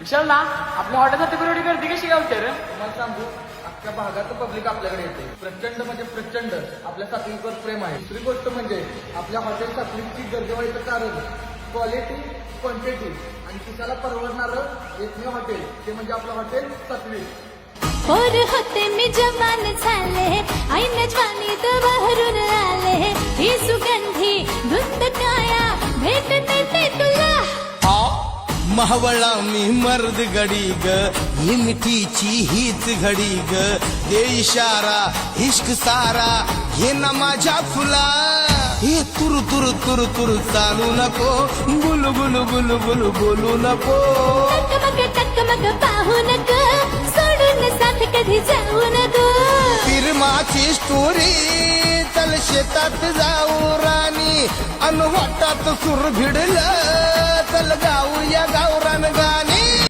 विशाल ना आपल्या हॉटेलसाठी एवढी गर्दी कशी गावते रे? तुम्हाला सांगू, अख्ख्या भागाचं पब्लिक आपल्याकडे येते. प्रचंड म्हणजे प्रचंड आपल्या सात्विकवर प्रेम आहे. दुसरी गोष्ट म्हणजे आपल्या हॉटेल सात्विकची गर्दी व्हायचं कारण क्वालिटी, क्वांटिटी आणि खिशाला परवडणारं एकमेव हॉटेल ते म्हणजे आपलं हॉटेल सात्विक. पोर होते मी जवान झाले, ऐन जवानीत बहरून आले, ही सुगंधी धुंद काया भेटते ते तुला. मावळा मी मर्द गडी ग, ही मिठीची हीच घडी ग, दे इशारा इश्क सारा ये ना माझ्या फुला. हे तुरु तुरु तुरु तुरु चालू नको, गुलू गुलू गुलू गुलू बोलू नको. टकमग पाहू नको, सोडून साथ कधी जाऊ नको. फिरमाची स्टोरी चल शेतात जाऊ राणी, अन वाटात सूर भिडलं चल गाऊया गावरान गाणी.